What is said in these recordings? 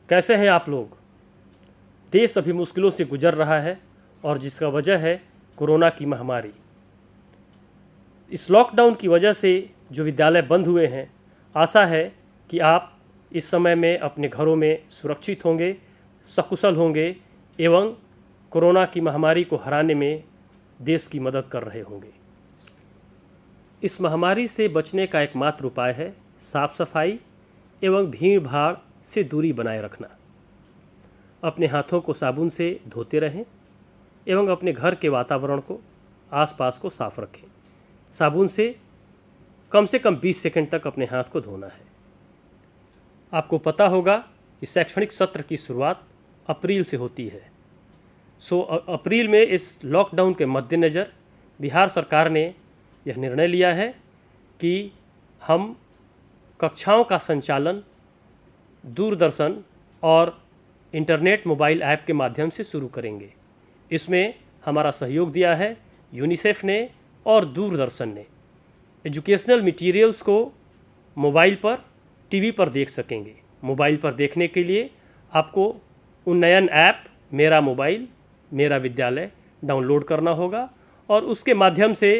कैसे हैं आप लोग? देश अभी मुश्किलों से गुजर रहा है और जिसका वजह है कोरोना की महामारी। इस लॉकडाउन की वजह से जो विद्यालय बंद हुए हैं, आशा है कि आप इस समय में अपने घरों में सुरक्षित होंगे, सकुशल होंगे एवं कोरोना की महामारी को हराने में देश की मदद कर रहे होंगे। इस महामारी से बचने का एकमात्र उपाय है साफ सफाई एवं भीड़ भाड़ से दूरी बनाए रखना। अपने हाथों को साबुन से धोते रहें एवं अपने घर के वातावरण को, आसपास को साफ रखें। साबुन से कम 20 सेकंड तक अपने हाथ को धोना है। आपको पता होगा कि शैक्षणिक सत्र की शुरुआत अप्रैल से होती है। अप्रैल में इस लॉकडाउन के मद्देनज़र बिहार सरकार ने यह निर्णय लिया है कि हम कक्षाओं का संचालन दूरदर्शन और इंटरनेट मोबाइल ऐप के माध्यम से शुरू करेंगे। इसमें हमारा सहयोग दिया है यूनिसेफ ने और दूरदर्शन ने। एजुकेशनल मटेरियल्स को मोबाइल पर, टीवी पर देख सकेंगे। मोबाइल पर देखने के लिए आपको उन्नयन ऐप मेरा मोबाइल मेरा विद्यालय डाउनलोड करना होगा और उसके माध्यम से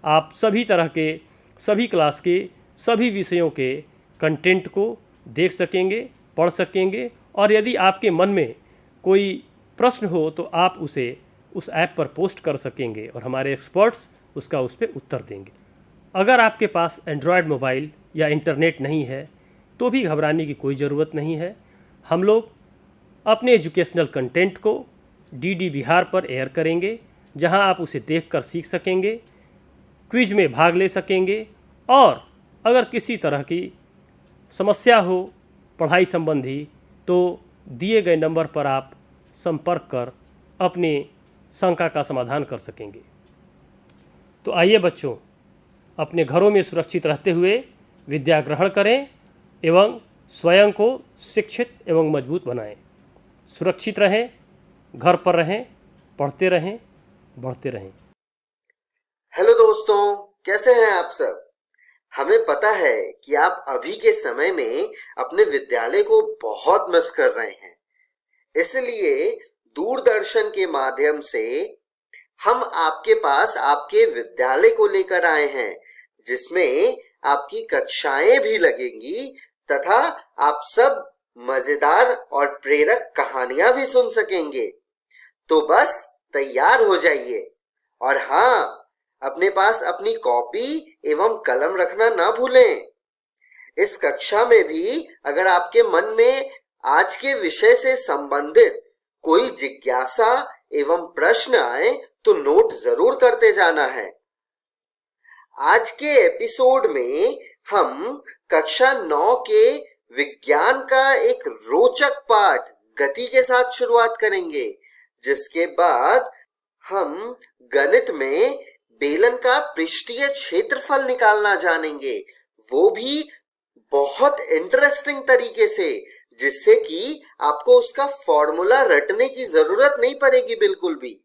आप सभी तरह के, सभी क्लास के, सभी विषयों के कंटेंट को देख सकेंगे, पढ़ सकेंगे और यदि आपके मन में कोई प्रश्न हो तो आप उसे उस ऐप पर पोस्ट कर सकेंगे और हमारे एक्सपर्ट्स उस पर उत्तर देंगे। अगर आपके पास एंड्रॉयड मोबाइल या इंटरनेट नहीं है तो भी घबराने की कोई ज़रूरत नहीं है। हम लोग अपने एजुकेशनल कंटेंट को डीडी बिहार पर एयर करेंगे, जहां आप उसे देखकर सीख सकेंगे, क्विज में भाग ले सकेंगे और अगर किसी तरह की समस्या हो पढ़ाई संबंधी तो दिए गए नंबर पर आप संपर्क कर अपनी शंका का समाधान कर सकेंगे। तो आइए बच्चों, अपने घरों में सुरक्षित रहते हुए विद्या ग्रहण करें एवं स्वयं को शिक्षित एवं मजबूत बनाएं। सुरक्षित रहें, घर पर रहें, पढ़ते रहें, बढ़ते रहें। हेलो दोस्तों, कैसे हैं आप सब? हमें पता है कि आप अभी के समय में अपने विद्यालय को बहुत मिस कर रहे हैं। इसलिए दूरदर्शन के माध्यम से हम आपके पास आपके विद्यालय को लेकर आए हैं, जिसमें आपकी कक्षाएं भी लगेंगी तथा आप सब मजेदार और प्रेरक कहानियां भी सुन सकेंगे। तो बस तैयार हो जाइए और हाँ, अपने पास अपनी कॉपी एवं कलम रखना ना भूलें। इस कक्षा में भी अगर आपके मन में आज के विषय से संबंधित कोई जिज्ञासा एवं प्रश्न आए तो नोट जरूर करते जाना है। आज के एपिसोड में हम कक्षा 9 के विज्ञान का एक रोचक पाठ गति के साथ शुरुआत करेंगे, जिसके बाद हम गणित में बेलन का पृष्ठीय क्षेत्रफल निकालना जानेंगे, वो भी बहुत इंटरेस्टिंग तरीके से, जिससे कि आपको उसका फॉर्मूला रटने की जरूरत नहीं पड़ेगी बिल्कुल भी।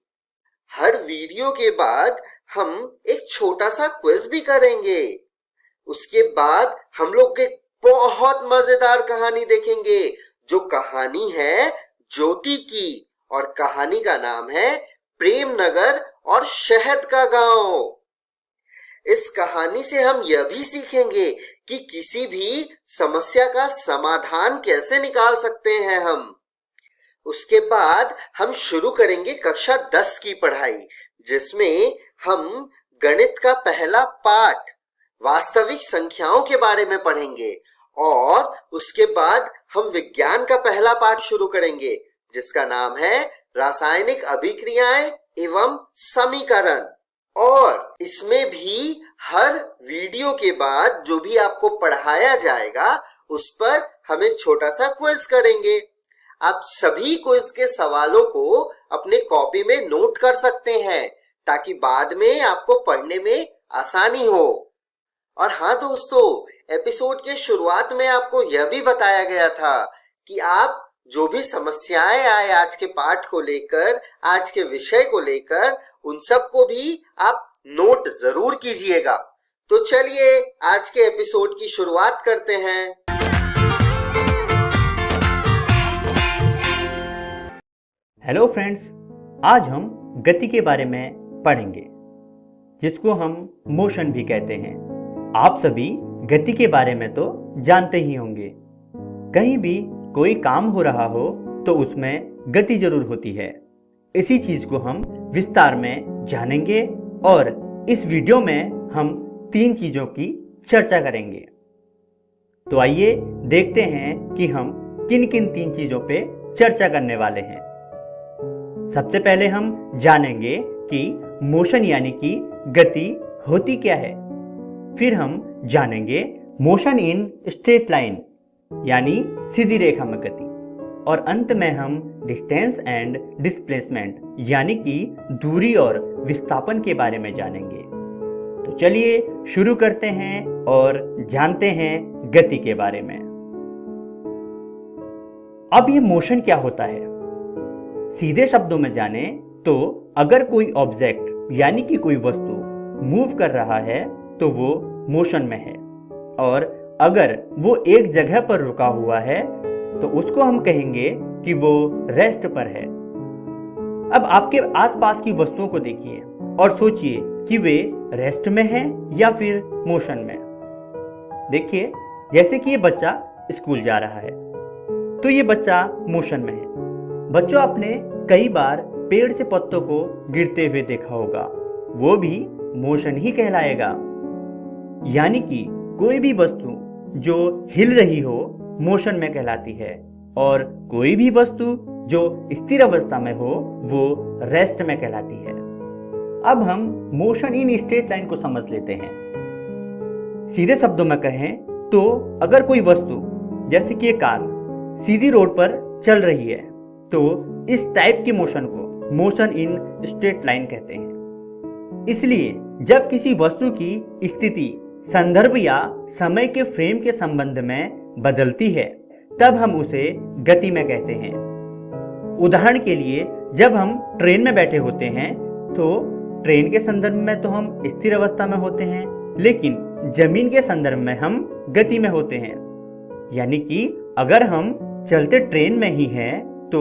हर वीडियो के बाद हम एक छोटा सा क्विज भी करेंगे। उसके बाद हम लोग एक बहुत मजेदार कहानी देखेंगे, जो कहानी है ज्योति की और कहानी का नाम है प्रेमनगर और शहद का गांव। इस कहानी से हम यह भी सीखेंगे कि किसी भी समस्या का समाधान कैसे निकाल सकते हैं हम। उसके बाद हम शुरू करेंगे कक्षा 10 की पढ़ाई, जिसमें हम गणित का पहला पाठ वास्तविक संख्याओं के बारे में पढ़ेंगे और उसके बाद हम विज्ञान का पहला पाठ शुरू करेंगे, जिसका नाम है रासायनिक अभिक्रियाएं एवं समीकरण। और इसमें भी हर वीडियो के बाद जो भी आपको पढ़ाया जाएगा उस पर हम एक छोटा सा क्विज करेंगे। आप सभी क्विज के सवालों को अपने कॉपी में नोट कर सकते हैं, ताकि बाद में आपको पढ़ने में आसानी हो। और हाँ दोस्तों, एपिसोड के शुरुआत में आपको यह भी बताया गया था कि आप जो भी समस्याएं आए आज के पाठ को लेकर, आज के विषय को लेकर, उन सब को भी आप नोट जरूर कीजिएगा। तो चलिए आज के एपिसोड की शुरुआत करते हैं। हेलो फ्रेंड्स, आज हम गति के बारे में पढ़ेंगे, जिसको हम मोशन भी कहते हैं। आप सभी गति के बारे में तो जानते ही होंगे। कहीं भी कोई काम हो रहा हो तो उसमें गति जरूर होती है। इसी चीज को हम विस्तार में जानेंगे और इस वीडियो में हम 3 चीजों की चर्चा करेंगे। तो आइए देखते हैं कि हम किन किन 3 चीजों पे चर्चा करने वाले हैं। सबसे पहले हम जानेंगे कि मोशन यानी कि गति होती क्या है। फिर हम जानेंगे मोशन इन स्ट्रेट लाइन यानी सीधी रेखा में गति। और अंत में हम डिस्टेंस एंड डिस्प्लेसमेंट यानी कि दूरी और विस्थापन के बारे में जानेंगे। तो चलिए शुरू करते हैं और जानते हैं गति के बारे में। अब ये मोशन क्या होता है? सीधे शब्दों में जाने तो अगर कोई ऑब्जेक्ट यानी कि कोई वस्तु मूव कर रहा है तो वो मोशन में है, और अगर वो एक जगह पर रुका हुआ है तो उसको हम कहेंगे कि वो रेस्ट पर है। अब आपके आसपास की वस्तुओं को देखिए और सोचिए कि वे रेस्ट में हैं या फिर मोशन में। देखिए, जैसे कि ये बच्चा स्कूल जा रहा है तो ये बच्चा मोशन में है। बच्चों, आपने कई बार पेड़ से पत्तों को गिरते हुए देखा होगा, वो भी मोशन ही कहलाएगा। यानी कि कोई भी वस्तु जो हिल रही हो मोशन में कहलाती है, और कोई भी वस्तु जो स्थिर अवस्था में हो वो रेस्ट में कहलाती है। अब हम मोशन इन स्ट्रेट लाइन को समझ लेते हैं। सीधे शब्दों में कहें तो अगर कोई वस्तु जैसे कि एक कार सीधी रोड पर चल रही है तो इस टाइप के मोशन को मोशन इन स्ट्रेट लाइन कहते हैं। इसलिए जब किसी वस्तु की स्थिति संदर्भ या समय के फ्रेम के संबंध में बदलती है तब हम उसे गति में कहते हैं। उदाहरण के लिए, जब हम ट्रेन में बैठे होते हैं तो ट्रेन के संदर्भ में तो हम स्थिर अवस्था में होते हैं, लेकिन जमीन के संदर्भ में हम गति में होते हैं। यानी कि अगर हम चलते ट्रेन में ही हैं तो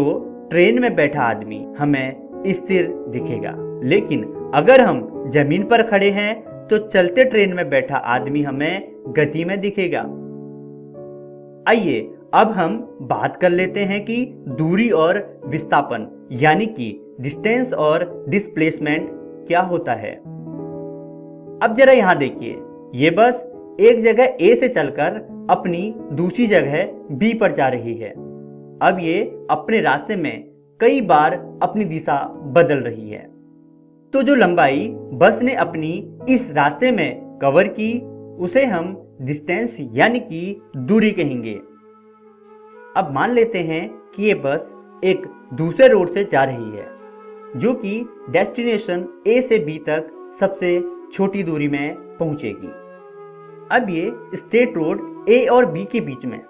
ट्रेन में बैठा आदमी हमें स्थिर दिखेगा, लेकिन अगर हम जमीन पर खड़े हैं तो चलते ट्रेन में बैठा आदमी हमें गति में दिखेगा। आइए अब हम बात कर लेते हैं कि दूरी और विस्थापन यानी कि डिस्टेंस और डिस्प्लेसमेंट क्या होता है। अब जरा यहां देखिए, ये बस एक जगह ए से चलकर अपनी दूसरी जगह बी पर जा रही है। अब ये अपने रास्ते में कई बार अपनी दिशा बदल रही है, तो जो लंबाई बस ने अपनी इस रास्ते में कवर की उसे हम डिस्टेंस यानी कि दूरी कहेंगे। अब मान लेते हैं कि ये बस एक दूसरे रोड से जा रही है जो कि डेस्टिनेशन ए से बी तक सबसे छोटी दूरी में पहुंचेगी। अब ये स्ट्रेट रोड ए और बी के बीच में,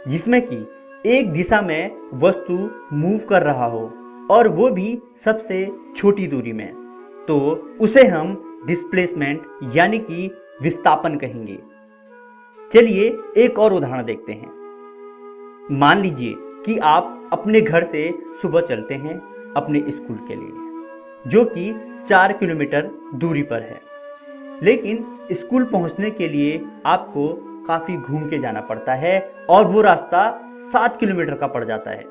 जिसमें कि एक दिशा में वस्तु मूव कर रहा हो और वो भी सबसे छोटी दूरी में, तो उसे हम डिस्प्लेसमेंट यानी कि विस्थापन कहेंगे। चलिए एक और उदाहरण देखते हैं। मान लीजिए कि आप अपने घर से सुबह चलते हैं अपने स्कूल के लिए, जो कि 4 किलोमीटर दूरी पर है, लेकिन स्कूल पहुंचने के लिए आपको काफी घूम के जाना पड़ता है और वो रास्ता 7 किलोमीटर का पड़ जाता है।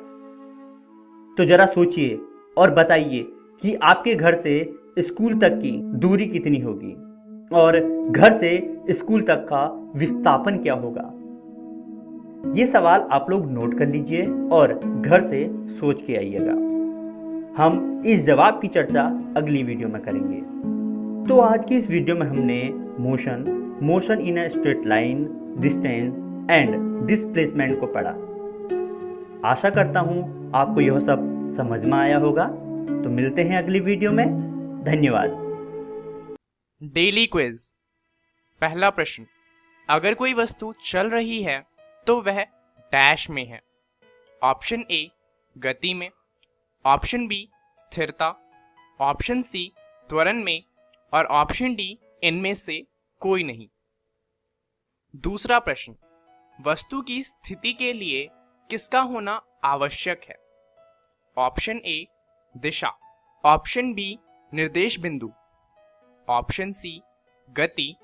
तो जरा सोचिए और बताइए कि आपके घर से स्कूल तक की दूरी कितनी होगी और घर से स्कूल तक का विस्थापन क्या होगा। ये सवाल आप लोग नोट कर लीजिए और घर से सोच के आइएगा। हम इस जवाब की चर्चा अगली वीडियो में करेंगे। तो आज की इस वीडियो में हमने motion in a straight line, distance and displacement को पढ़ा। आशा करता हूं आपको यह सब समझ में आया होगा। तो मिलते हैं अगली वीडियो में। धन्यवाद। Daily quiz. पहला प्रश्न, अगर कोई वस्तु चल रही है तो वह डैश में है। ऑप्शन ए गति में, ऑप्शन बी स्थिरता, ऑप्शन सी त्वरण में और ऑप्शन डी इनमें से कोई नहीं। दूसरा प्रश्न, वस्तु की स्थिति के लिए किसका होना आवश्यक है? ऑप्शन ए दिशा, ऑप्शन बी निर्देश बिंदु, ऑप्शन सी गति,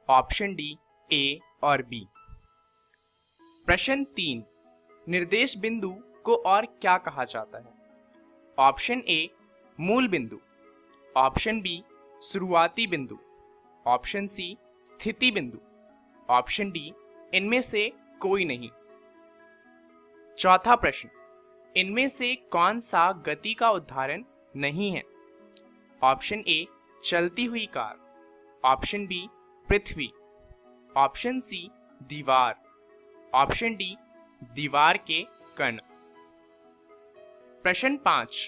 ऑप्शन डी ए और बी। प्रश्न 3, निर्देश बिंदु को और क्या कहा जाता है? ऑप्शन ए मूल बिंदु, ऑप्शन बी शुरुआती बिंदु, ऑप्शन सी स्थिति बिंदु, ऑप्शन डी इनमें से कोई नहीं। चौथा प्रश्न, इनमें से कौन सा गति का उदाहरण नहीं है? ऑप्शन ए चलती हुई कार, ऑप्शन बी पृथ्वी, ऑप्शन सी दीवार, ऑप्शन डी दीवार के कण। प्रश्न 5,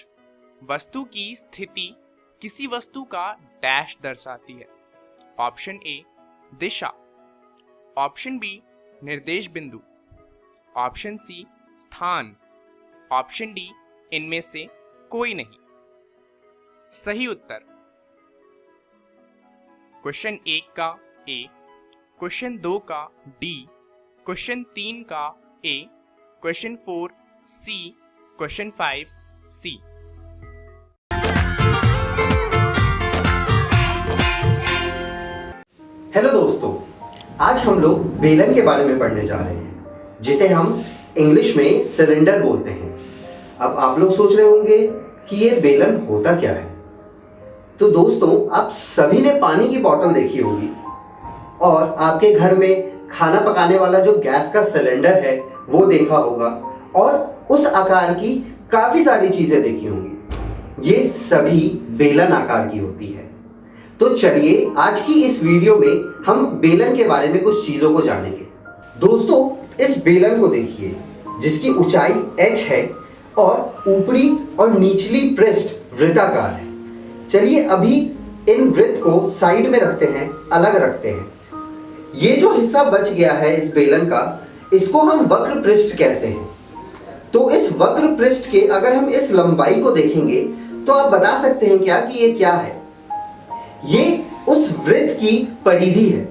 वस्तु की स्थिति किसी वस्तु का डैश दर्शाती है? ऑप्शन ए दिशा, ऑप्शन बी निर्देश बिंदु, ऑप्शन सी स्थान, ऑप्शन डी इनमें से कोई नहीं। सही उत्तर क्वेश्चन 1 का ए, क्वेश्चन 2 का डी, क्वेश्चन 3 का ए, क्वेश्चन 4 सी, क्वेश्चन 5 सी। हेलो दोस्तों, आज हम लोग बेलन के बारे में पढ़ने जा रहे हैं, जिसे हम इंग्लिश में सिलेंडर बोलते हैं। अब आप लोग सोच रहे होंगे कि ये बेलन होता क्या है। तो दोस्तों, आप सभी ने पानी की बोतल देखी होगी और आपके घर में खाना पकाने वाला जो गैस का सिलेंडर है वो देखा होगा और उस आकार की काफी सारी चीजें देखी होंगी। ये सभी बेलन आकार की होती है। तो चलिए आज की इस वीडियो में हम बेलन के बारे में कुछ चीजों को जानेंगे। दोस्तों, इस बेलन को देखिए, जिसकी ऊंचाई h है और ऊपरी और निचली पृष्ठ वृत्ताकार है। चलिए अभी इन वृत्त को साइड में रखते हैं, अलग रखते हैं। ये जो हिस्सा बच गया है इस बेलन का, इसको हम वक्र पृष्ठ कहते हैं। तो इस वक्र पृष्ठ के अगर हम इस लंबाई को देखेंगे तो आप बता सकते हैं क्या कि ये क्या है? ये उस वृत्त की परिधि है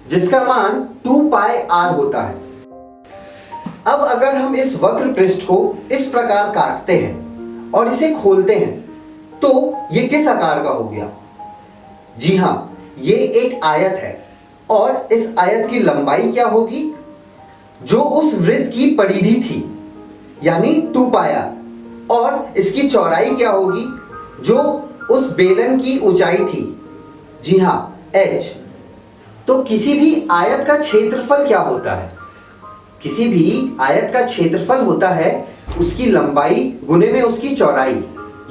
जिसका मान 2 पाई r होता है। अब अगर हम इस वक्र पृष्ठ को इस प्रकार काटते हैं और इसे खोलते हैं तो ये किस आकार का हो गया? जी हां, ये एक आयत है और इस आयत की लंबाई क्या होगी? जो उस वृत्त की परिधि थी, यानी 2 पाई r, और इसकी चौड़ाई क्या होगी? जो उस बेलन की ऊंचाई थी, जी हां, h। तो किसी भी आयत का क्षेत्रफल क्या होता है? किसी भी आयत का क्षेत्रफल होता है उसकी लंबाई गुने में उसकी चौड़ाई,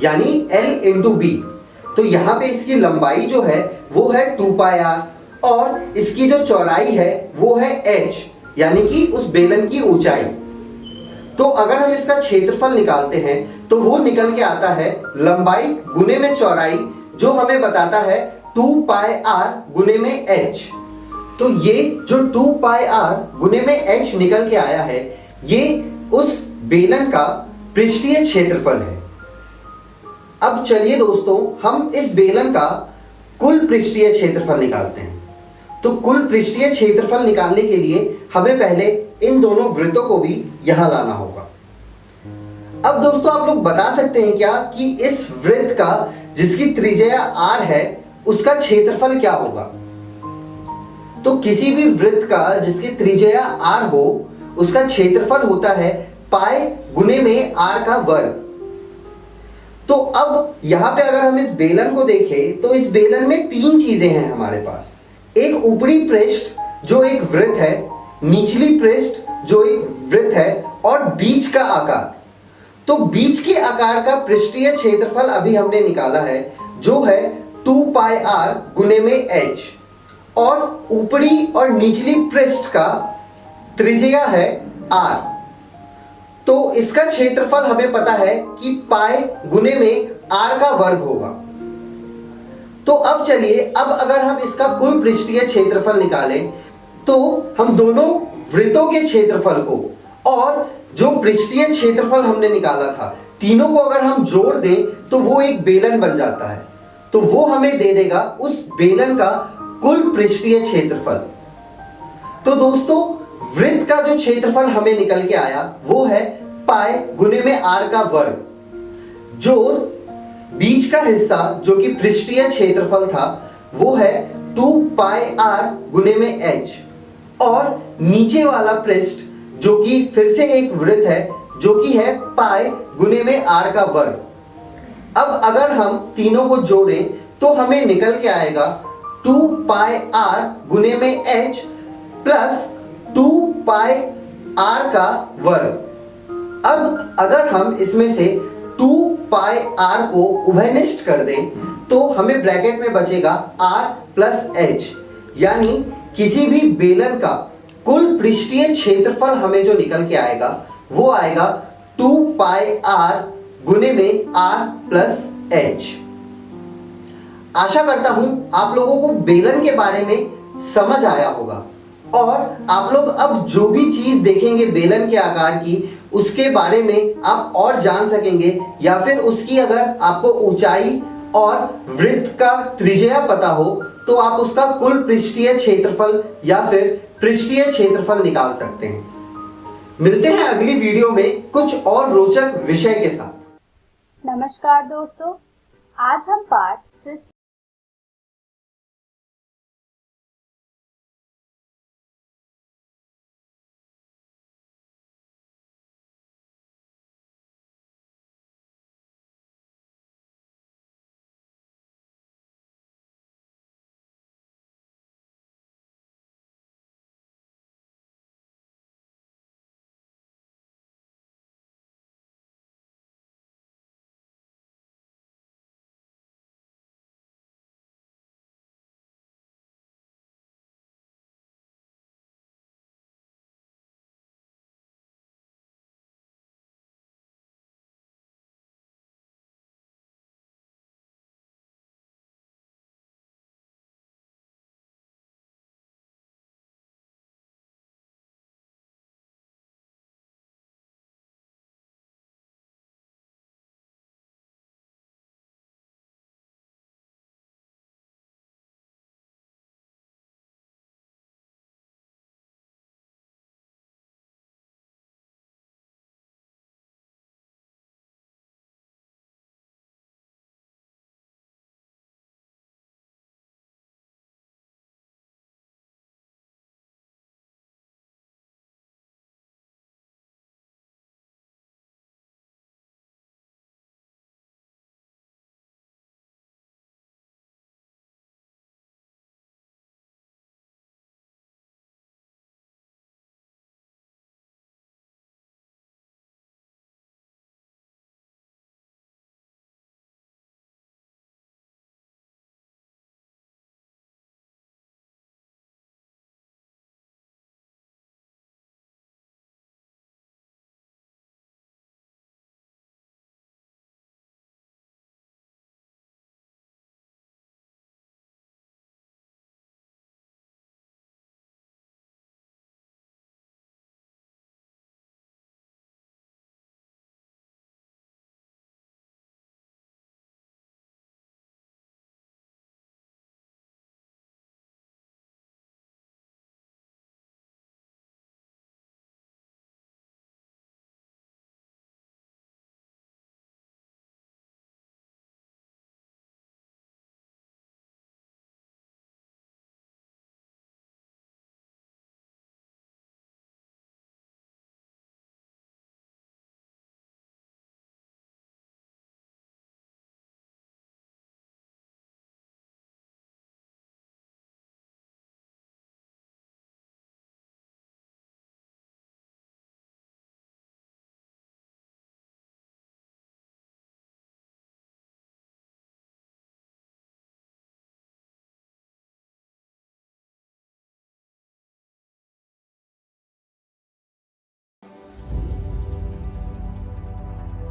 यानी L इंटू बी। तो यहाँ पे इसकी लंबाई जो है वो है 2 पाई r और इसकी जो चौड़ाई है वो है h, यानी कि उस बेलन की ऊंचाई। तो अगर हम इसका क्षेत्रफल निकालते हैं तो वो निकल के आता है लंबाई गुने में चौड़ाई, जो हमें बताता है 2 पाई r गुने में h। तो ये जो 2 पाई r गुने में h निकल के आया है, ये उस बेलन का पृष्ठीय क्षेत्रफल है। अब चलिए दोस्तों, हम इस बेलन का कुल पृष्ठीय क्षेत्रफल निकालते हैं। तो कुल पृष्ठीय क्षेत्रफल निकालने के लिए हमें पहले इन दोनों वृत्तों को भी यहां लाना होगा। अब दोस्तों, आप लोग बता सकते हैं क्या कि इस वृत्त का जिसकी त्रिज्या r है उसका क्षेत्रफल क्या होगा? तो किसी भी वृत्त का जिसकी त्रिज्या r हो उसका क्षेत्रफल होता है पाई गुने में r का वर्ग। तो अब यहां पे अगर हम इस बेलन को देखें तो इस बेलन में 3 चीजें हैं हमारे पास। एक ऊपरी पृष्ठ जो एक वृत्त है, निचली पृष्ठ जो एक वृत्त है और बीच का आकार। तो बीच के आकार का पृष्ठीय क्षेत्रफल अभी हमने निकाला है, जो है 2 पाई r गुने में h, और ऊपरी और निचली पृष्ठ का त्रिज्या है r। तो इसका क्षेत्रफल हमें पता है कि पाई गुने में r का वर्ग होगा। तो अब चलिए, अब अगर हम इसका कुल पृष्ठीय क्षेत्रफल निकालें तो हम दोनों वृत्तों के क्षेत्रफल को और जो पृष्ठीय क्षेत्रफल हमने निकाला था, तीनों को अगर हम जोड़ दें तो वो एक बेलन बन जाता है। तो वो हमें दे देगा उस बेलन का कुल पृष्ठीय क्षेत्रफल। तो दोस्तों, वृत्त का जो क्षेत्रफल हमें निकल के आया वो है पाई गुने में r का वर्ग। जोर बीच का हिस्सा जो कि पृष्ठीय क्षेत्रफल था वो है 2 पाई r गुने में h, और नीचे वाला पृष्ठ जो कि फिर से एक वृत्त है जो कि है पाई गुने में r का वर्ग। अब अगर हम तीनों को जोड़ें तो हमें निकल के आएगा 2 पाई r गुने में h प्लस 2 पाई r का वर्ग। अब अगर हम इसमें से 2 पाई r को उभयनिष्ठ कर दें तो हमें ब्रैकेट में बचेगा r प्लस h, यानी किसी भी बेलन का कुल पृष्ठीय क्षेत्रफल हमें जो निकल के आएगा वो आएगा 2 पाई r गुने में r प्लस h। आशा करता हूं आप लोगों को बेलन के बारे में समझ आया होगा और आप लोग अब जो भी चीज देखेंगे बेलन के आकार की उसके बारे में आप और जान सकेंगे, या फिर उसकी अगर आपको ऊंचाई और वृत्त का त्रिज्या पता हो तो आप उसका कुल पृष्ठीय क्षेत्रफल या फिर पृष्ठीय क्षेत्रफल निकाल सकते हैं। मिलते हैं अगली वीडियो में कुछ और रोचक विषय के साथ। नमस्कार दोस्तों, आज हम पाठ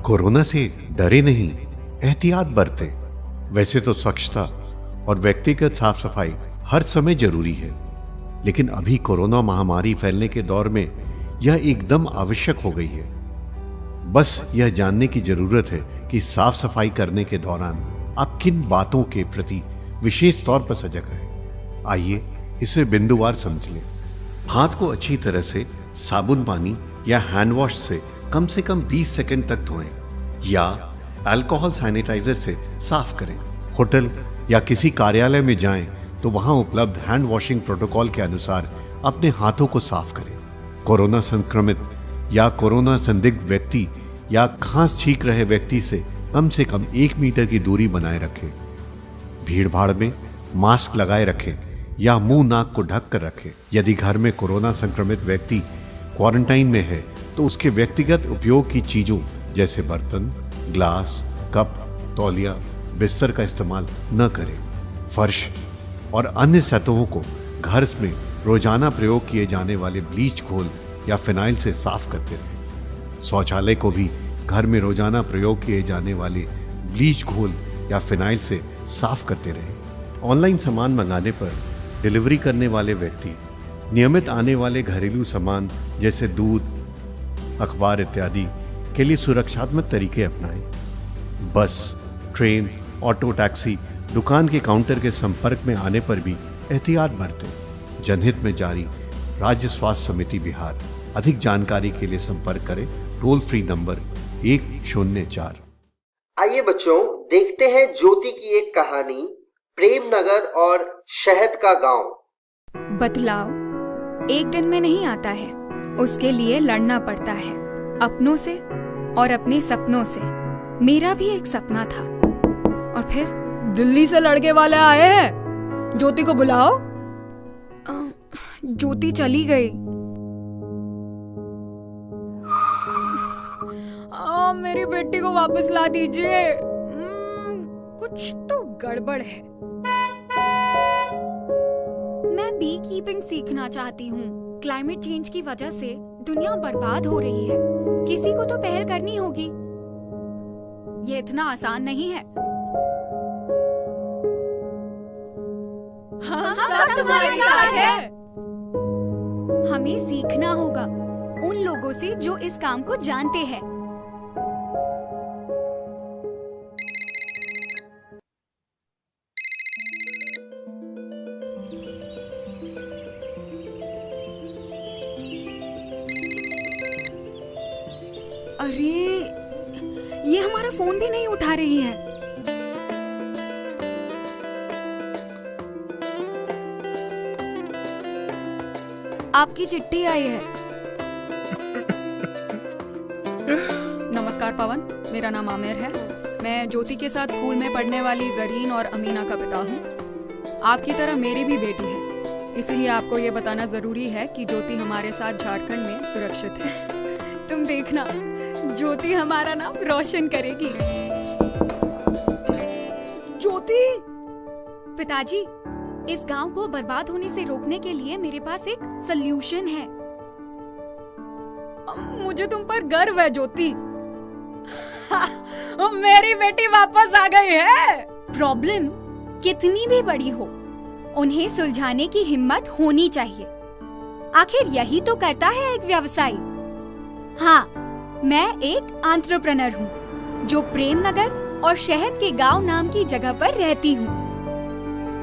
कोरोना से डरे नहीं, एहतियात बरतें। वैसे तो स्वच्छता और व्यक्तिगत साफ सफाई हर समय जरूरी है, लेकिन अभी कोरोना महामारी फैलने के दौर में यह एकदम आवश्यक हो गई है। बस यह जानने की जरूरत है कि साफ सफाई करने के दौरान आप किन बातों के प्रति विशेष तौर पर सजग रहें। आइए इसे बिंदुवार समझ लें। हाथ को अच्छी तरह से साबुन पानी या हैंड वॉश से कम 20 सेकंड तक धोएं, या अल्कोहल सैनिटाइजर से साफ करें। होटल या किसी कार्यालय में जाएं तो वहां उपलब्ध हैंड वॉशिंग प्रोटोकॉल के अनुसार अपने हाथों को साफ करें। कोरोना संक्रमित या कोरोना संदिग्ध व्यक्ति या खांस छींक रहे व्यक्ति से कम 1 मीटर की दूरी बनाए रखें। भीड़ भाड़ में मास्क लगाए रखें या मुंह नाक को ढक कर रखें। यदि घर में कोरोना संक्रमित व्यक्ति क्वारंटाइन में है तो उसके व्यक्तिगत उपयोग की चीजों जैसे बर्तन, ग्लास, कप, तौलिया, बिस्तर का इस्तेमाल न करें। फर्श और अन्य सतहों को घर में रोजाना प्रयोग किए जाने वाले ब्लीच घोल या फिनाइल से साफ करते रहें। शौचालय को भी घर में रोजाना प्रयोग किए जाने वाले ब्लीच घोल या फिनाइल से साफ करते रहें। ऑनलाइन सामान मंगाने पर डिलीवरी करने वाले व्यक्ति नियमित आने वाले घरेलू सामान जैसे दूध, अखबार इत्यादि के लिए सुरक्षात्मक तरीके अपनाएं। बस, ट्रेन, ऑटो, टैक्सी, दुकान के काउंटर के संपर्क में आने पर भी एहतियात बरतें। जनहित में जारी राज्य स्वास्थ्य समिति बिहार। अधिक जानकारी के लिए संपर्क करें टोल फ्री नंबर 104। आइए बच्चों, देखते हैं ज्योति की एक कहानी, प्रेम नगर और शहद का गांव। बदलाव एक दिन में नहीं आता है, उसके लिए लड़ना पड़ता है, अपनों से और अपने सपनों से। मेरा भी एक सपना था। और फिर दिल्ली से लड़के वाले आए हैं, ज्योति को बुलाओ। ज्योति चली गई। मेरी बेटी को वापस ला दीजिए। कुछ तो गड़बड़ है। मैं बी कीपिंग सीखना चाहती हूँ। क्लाइमेट चेंज की वजह से दुनिया बर्बाद हो रही है। किसी को तो पहल करनी होगी। ये इतना आसान नहीं है। हम सब तुम्हारे साथ हैं। हमें सीखना होगा उन लोगों से जो इस काम को जानते हैं। अरे, ये हमारा फोन भी नहीं उठा रही है। आपकी चिट्ठी आई है। नमस्कार पवन, मेरा नाम आमिर है। मैं ज्योति के साथ स्कूल में पढ़ने वाली जरीन और अमीना का पिता हूँ। आपकी तरह मेरी भी बेटी है, इसलिए आपको ये बताना जरूरी है कि ज्योति हमारे साथ झारखंड में सुरक्षित है। तुम देखना, ज्योति हमारा नाम रोशन करेगी। ज्योति! पिताजी, इस गांव को बर्बाद होने से रोकने के लिए मेरे पास एक सल्यूशन है। मुझे तुम पर गर्व है ज्योति। मेरी बेटी वापस आ गई है। प्रॉब्लम कितनी भी बड़ी हो, उन्हें सुलझाने की हिम्मत होनी चाहिए। आखिर यही तो करता है एक व्यवसायी। हाँ, मैं एक एंटरप्रेन्योर हूँ जो प्रेम नगर और शहद के गांव नाम की जगह पर रहती हूँ।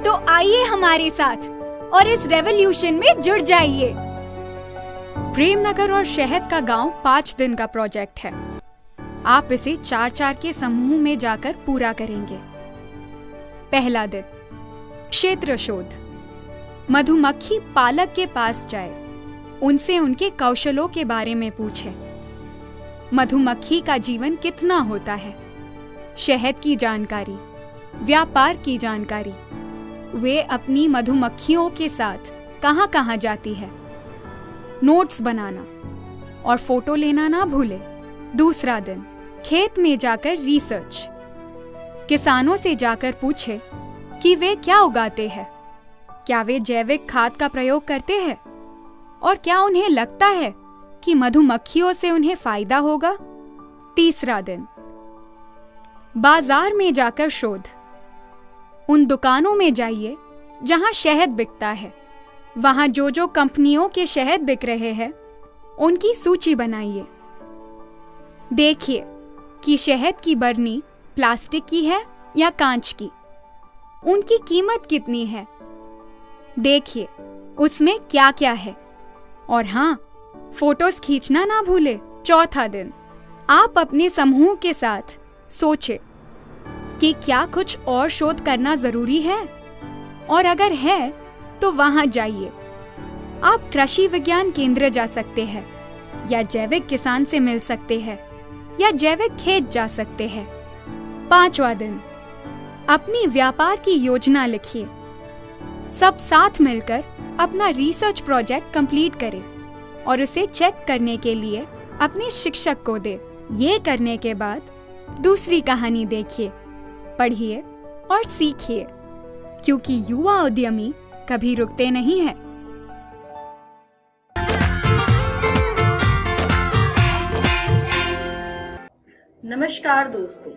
तो आइए हमारे साथ और इस रेवोल्यूशन में जुड़ जाइए। प्रेम नगर और शहद का गांव 5 दिन का प्रोजेक्ट है। आप इसे 4-4 के समूह में जाकर पूरा करेंगे। पहला दिन, क्षेत्र शोध। मधुमक्खी पालक के पास जाए, उनसे उनके कौशलों के बारे में पूछे। मधुमक्खी का जीवन कितना होता है, शहद की जानकारी, व्यापार की जानकारी, वे अपनी मधुमक्खियों के साथ कहां कहां जाती है। नोट्स बनाना और फोटो लेना ना भूले। दूसरा दिन, खेत में जाकर रिसर्च। किसानों से जाकर पूछे कि वे क्या उगाते हैं, क्या वे जैविक खाद का प्रयोग करते हैं और क्या उन्हें लगता है कि मधुमक्खियों से उन्हें फायदा होगा। तीसरा दिन, बाजार में जाकर शोध। उन दुकानों में जाइए जहां शहद बिकता है। वहां जो जो कंपनियों के शहद बिक रहे हैं, उनकी सूची बनाइए। देखिए कि शहद की बरनी प्लास्टिक की है या कांच की। उनकी कीमत कितनी है, देखिए उसमें क्या क्या है। और हाँ, फोटोज खींचना ना भूले। चौथा दिन, आप अपने समूह के साथ सोचे कि क्या कुछ और शोध करना जरूरी है, और अगर है तो वहां जाइए। आप कृषि विज्ञान केंद्र जा सकते हैं, या जैविक किसान से मिल सकते हैं, या जैविक खेत जा सकते हैं। 5वां दिन, अपनी व्यापार की योजना लिखिए। सब साथ मिलकर अपना रिसर्च प्रोजेक्ट कंप्लीट करें और उसे चेक करने के लिए अपने शिक्षक को दे। ये करने के बाद दूसरी कहानी देखिए, पढ़िए और सीखिए, क्योंकि युवा उद्यमी कभी रुकते नहीं हैं। नमस्कार दोस्तों,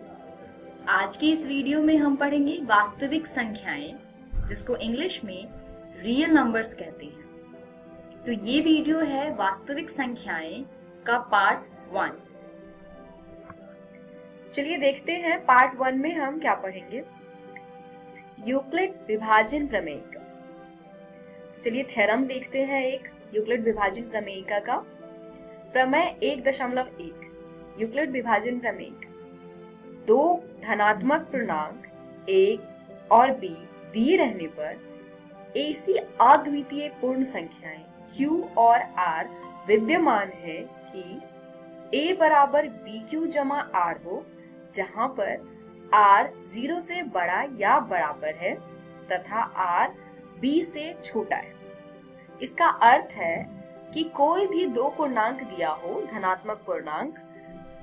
आज की इस वीडियो में हम पढ़ेंगे वास्तविक संख्याएं, जिसको इंग्लिश में रियल नंबर्स कहते हैं। तो ये वीडियो है वास्तविक संख्याएं का पार्ट 1। चलिए देखते हैं पार्ट 1 में हम क्या पढ़ेंगे। यूक्लिड विभाजन प्रमेयिका। चलिए थ्योरम देखते हैं एक यूक्लिड विभाजन प्रमेयिका का। प्रमेय 1.1 यूक्लिड विभाजन प्रमेयिका। दो धनात्मक पूर्णांक a और b दिए रहने पर ऐसी अद्वितीय पूर्ण संख्याएं q और r विद्यमान है कि a बराबर bq जमा r हो, जहां पर r 0 से बड़ा या बराबर है तथा r b से छोटा है। इसका अर्थ है कि कोई भी दो पूर्णांक दिया हो, धनात्मक पूर्णांक,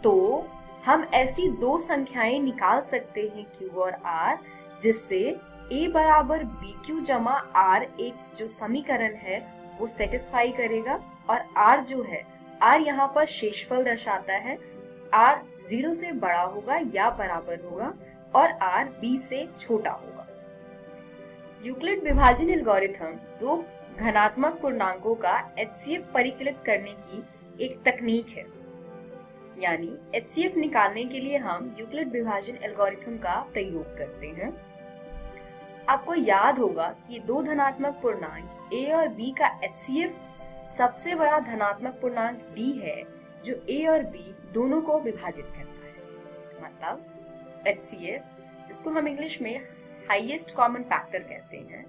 तो हम ऐसी दो संख्याएं निकाल सकते हैं q और r, जिससे a बराबर bq जमा r एक जो समीकरण है वो सेटिस्फाई करेगा, और r जो है, r यहाँ पर शेषफल दर्शाता है। r 0 से बड़ा होगा या बराबर होगा और r b से छोटा होगा। यूक्लिड विभाजन एल्गोरिथम दो धनात्मक पूर्णांकों का HCF परिकलित करने की एक तकनीक है। यानी HCF निकालने के लिए हम यूक्लिड विभाजन एल्गोरिथम का प्रयोग करते हैं। आपको याद होगा कि दो धनात्मक पूर्णांक a और b का HCF सबसे बड़ा धनात्मक पूर्णांक d है, जो a और b दोनों को विभाजित करता है। मतलब HCF, जिसको हम इंग्लिश में हाईएस्ट कॉमन फैक्टर कहते हैं,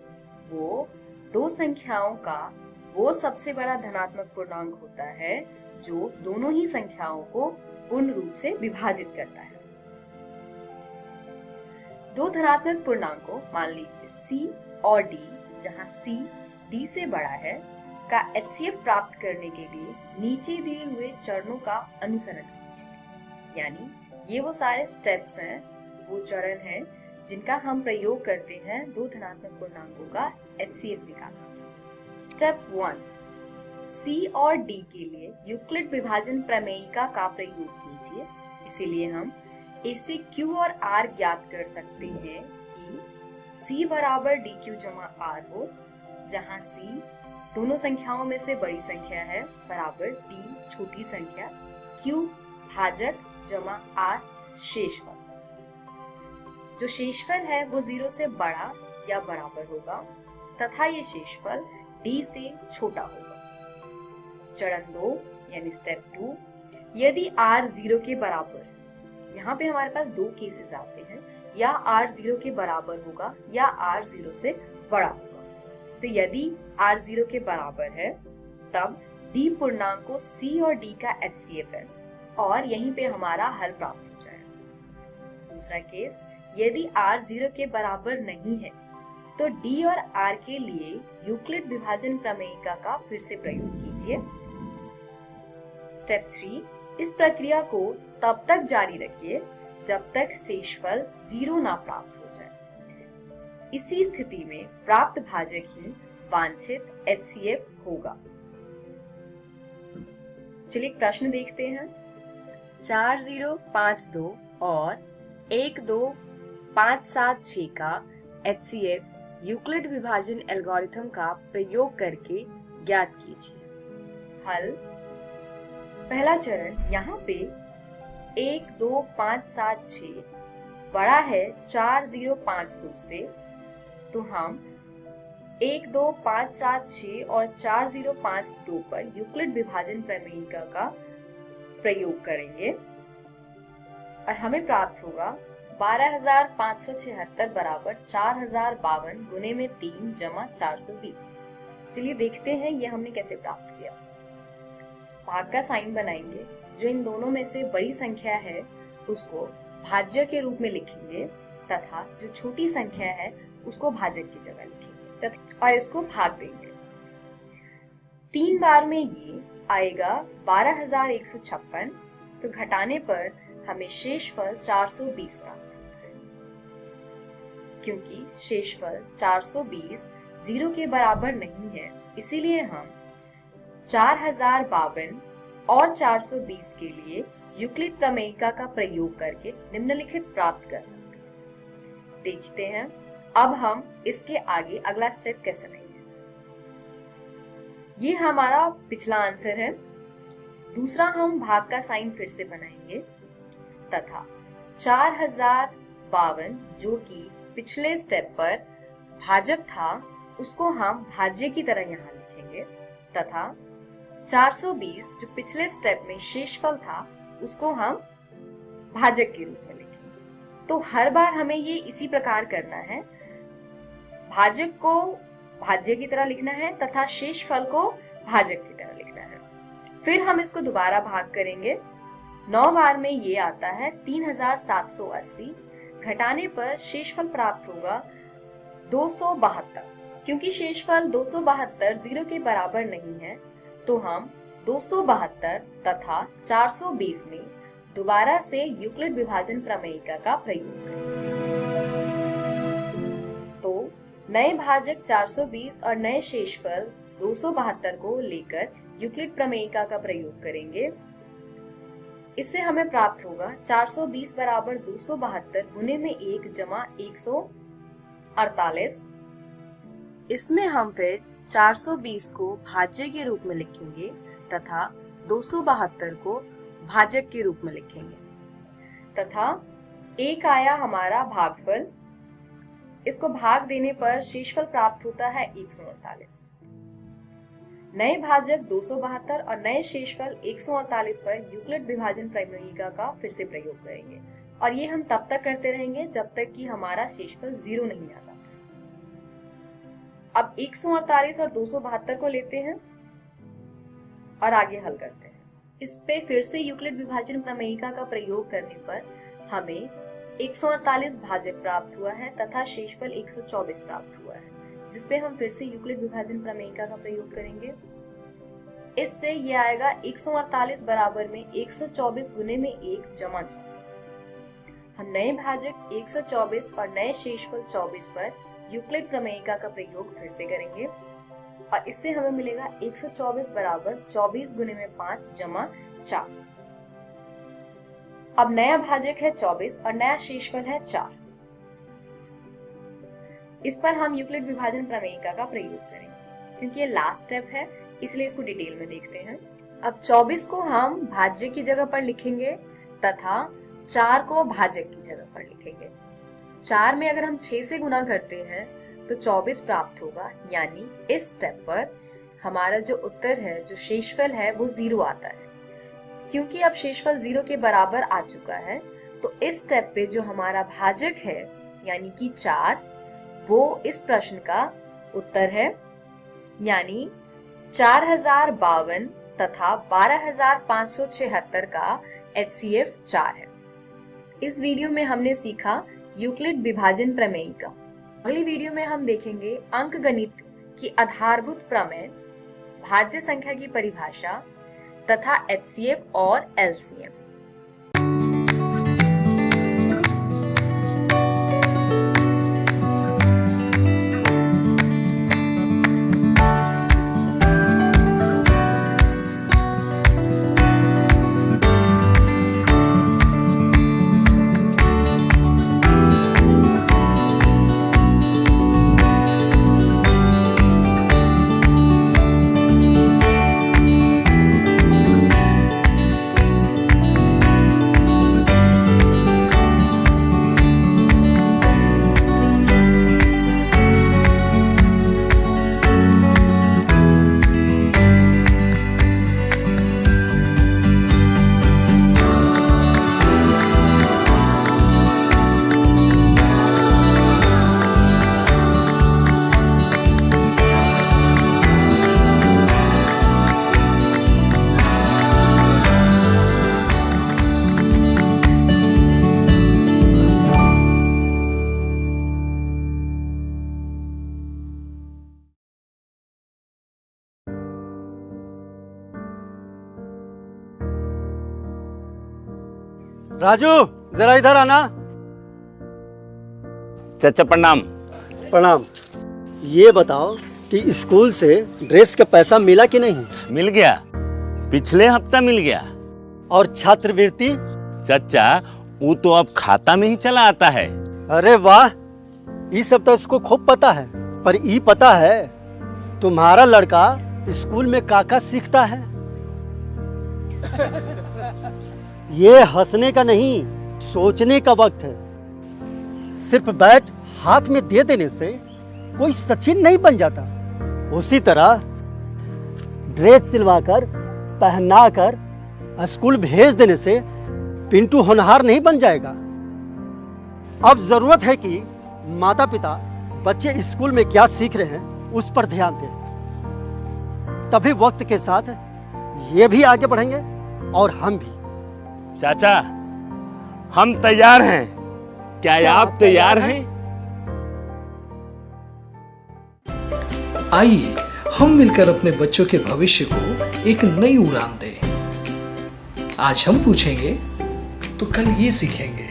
वो दो संख्याओं का वो सबसे बड़ा धनात्मक पूर्णांक होता है जो दोनों ही संख्याओं को पूर्ण रूप से विभाजित करता है। दो धनात्मक पूर्णांकों, मान लीजिए c और d, जहां c d से बड़ा है, का HCF प्राप्त करने के लिए नीचे दिए हुए चरणों का अनुसरण कीजिए। यानी ये वो सारे स्टेप्स हैं, वो चरण हैं जिनका हम प्रयोग करते हैं दो धनात्मक पूर्णांकों का HCF निकालने के। स्टेप 1, C और D के लिए यूक्लिड विभाजन प्रमेयिका का प्रयोग कीजिए। इसीलिए हम इससे Q और R ज्ञात कर सकते हैं कि C बराबर DQ जमा R हो, जहां C दोनों संख्याओं में से बड़ी संख्या है, बराबर D छोटी संख्या, Q भाजक जमा R शेषफल। जो शेषफल है वो 0 से बड़ा या बराबर होगा तथा ये शेषफल D से छोटा होगा। चरण 2 यानी स्टेप 2, यदि R 0 के बराबर है, यहाँ पे हमारे पास दो केसेस आते हैं, या R 0 के बराबर होगा या R 0 से बड़ा होगा। तो यदि R 0 के बराबर है तब D पूर्णांकों C और D का HCF है और यहीं पे हमारा हल प्राप्त हो जाएगा। दूसरा केस, यदि R 0 के बराबर नहीं है तो D और R के लिए यूक्लिड विभाजन प्रमेयिका का फिर से प्रयोग कीजिए। स्टेप 3, इस प्रक्रिया को तब तक जारी रखिए जब तक शेषफल 0 ना प्राप्त हो जाए। इसी स्थिति में प्राप्त भाजक ही वांछित HCF होगा। चलिए एक प्रश्न देखते हैं। 4052 और 12576 का HCF यूक्लिड विभाजन एल्गोरिथम का प्रयोग करके ज्ञात कीजिए। हल, पहला चरण, यहाँ पे 12576 बड़ा है 4052 से, तो हम 12576 और 4052 पर यूक्लिड विभाजन प्रमेयिका का प्रयोग करेंगे। और हमें प्राप्त होगा 12,576 बराबर 4052 गुने में 3 जमा 420। चलिए देखते हैं ये हमने कैसे प्राप्त किया। भाग का साइन बनाएंगे, जो इन दोनों में से बड़ी संख्या है उसको भाज्य के रूप में लिखेंगे तथा जो छोटी संख्या है उसको भाजक की जगह लिखेंगे और इसको भाग देंगे। 3 बार में ये आएगा 12,156, तो घटाने पर हमें शेषफल 420 प्राप्त होता है। क्योंकि शेषफल 420 0 के बराबर नहीं है, इसीलिए हम 4052 और 420 के लिए यूक्लिड प्रमेयिका का प्रयोग करके निम्नलिखित प्राप्त कर सकते हैं। देखते हैं अब हम इसके आगे अगला स्टेप कैसे लेंगे। ये हमारा पिछला आंसर है। दूसरा हम भाग का साइन फिर से बनाएंगे तथा 4052 जो कि पिछले स्टेप पर भाजक था उसको हम भाज्य की तरह यहाँ लिखेंगे तथा 420 जो पिछले स्टेप में शेषफल था उसको हम भाजक के रूप में लिखेंगे। तो हर बार हमें ये इसी प्रकार करना है, भाजक को भाज्य की तरह लिखना है तथा शेषफल को भाजक की तरह लिखना है। फिर हम इसको दोबारा भाग करेंगे। 9 बार में ये आता है 3780, घटाने पर शेषफल प्राप्त होगा 272। क्योंकि शेषफल 272 0 के बराबर नहीं है, तो हम 272 तथा 420 में दोबारा से यूक्लिड विभाजन प्रमेयिका का प्रयोग करेंगे। तो नए भाजक 420 और नए शेषफल 272 को लेकर यूक्लिड प्रमेयिका का प्रयोग करेंगे। इससे हमें प्राप्त होगा 420 बराबर 272 गुने में 1 जमा 148। इसमें हम फिर 420 को भाज्य के रूप में लिखेंगे तथा 272 को भाजक के रूप में लिखेंगे तथा एक आया हमारा भागफल। इसको भाग देने पर शेषफल प्राप्त होता है 148। नए भाजक 272 और नए शेषफल 148 पर यूक्लिड विभाजन प्रमेयिका का फिर से प्रयोग करेंगे और ये हम तब तक करते रहेंगे जब तक कि हमारा शेषफल 0 नहीं आ जाता। अब 148 और 272 को लेते हैं और आगे हल करते हैं। इस पे फिर से यूक्लिड विभाजन प्रमेयिका का प्रयोग करने पर हमें 148 भाजक प्राप्त हुआ है तथा शेषफल 124 प्राप्त हुआ है, जिसपे हम फिर से यूक्लिड विभाजन प्रमेयिका का प्रयोग करेंगे। इससे ये आएगा 148 बराबर में 124 गुने में 1 जमा 24। हम नए भाजक 124 और नए शेषफल 24 पर यूक्लिड प्रमेयिका का प्रयोग फिर से करेंगे और इससे हमें मिलेगा 124 बराबर 24 गुने में 5 जमा 4। अब नया भाजक है 24 और नया शेषफल है 4। इस पर हम यूक्लिड विभाजन प्रमेयिका का प्रयोग करेंगे। क्योंकि ये लास्ट स्टेप है इसलिए इसको डिटेल में देखते हैं। अब 24 को हम भाज्य की जगह पर लिखेंगे तथा 4 को भाजक की जगह पर लिखेंगे। 4 में अगर हम 6 से गुना करते हैं तो 24 प्राप्त होगा, यानी इस स्टेप पर हमारा जो उत्तर है, जो शेषफल है वो 0 आता है। क्योंकि अब शेषफल 0 के बराबर आ चुका है तो इस स्टेप पे जो हमारा भाजक है यानी कि 4 वो इस प्रश्न का उत्तर है, यानी 4052 तथा 12,576 का HCF 4 है। इस वीडियो में हमने सीखा यूक्लिड विभाजन प्रमेयिका। अगली वीडियो में हम देखेंगे अंकगणित की आधारभूत प्रमेय, भाज्य संख्या की परिभाषा तथा HCF और LCM। राजू जरा इधर आना। चाचा प्रणाम। प्रणाम। ये बताओ कि स्कूल से ड्रेस का पैसा मिला कि नहीं? मिल गया, पिछले हफ्ता मिल गया। और छात्रवृत्ति? चाचा वो तो अब खाता में ही चला आता है। अरे वाह, ये सब तो इसको खूब पता है। पर ये पता है तुम्हारा लड़का स्कूल में काका सीखता है? ये हंसने का नहीं, सोचने का वक्त है। सिर्फ बैट हाथ में दे देने से कोई सचिन नहीं बन जाता। उसी तरह ड्रेस सिलवाकर पहनाकर स्कूल भेज देने से पिंटू होनहार नहीं बन जाएगा। अब जरूरत है कि माता पिता बच्चे स्कूल में क्या सीख रहे हैं उस पर ध्यान दें। तभी वक्त के साथ ये भी आगे बढ़ेंगे और हम भी। चाचा हम तैयार हैं, क्या आप तैयार हैं? आइए हम मिलकर अपने बच्चों के भविष्य को एक नई उड़ान दें। आज हम पूछेंगे तो कल ये सीखेंगे।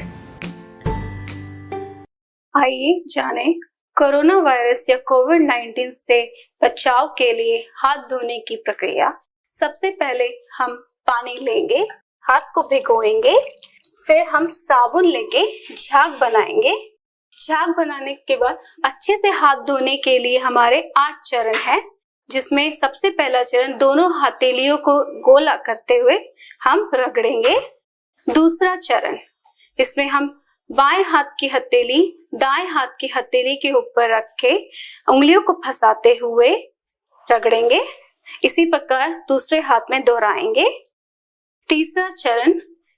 आइए जाने कोरोना वायरस या कोविड-19 से बचाव के लिए हाथ धोने की प्रक्रिया। सबसे पहले हम पानी लेंगे, हाथ को भिगोएंगे, फिर हम साबुन लेके झाग बनाएंगे। झाग बनाने के बाद अच्छे से हाथ धोने के लिए हमारे 8 चरण हैं, जिसमें सबसे पहला चरण दोनों हथेलियों को गोला करते हुए हम रगड़ेंगे। दूसरा चरण, इसमें हम बाएं हाथ की हथेली दाएं हाथ की हथेली के ऊपर रख के उंगलियों को फंसाते हुए रगड़ेंगे। इसी प्रकार दूसरे हाथ में दोहराएंगे। तीसरा चरण,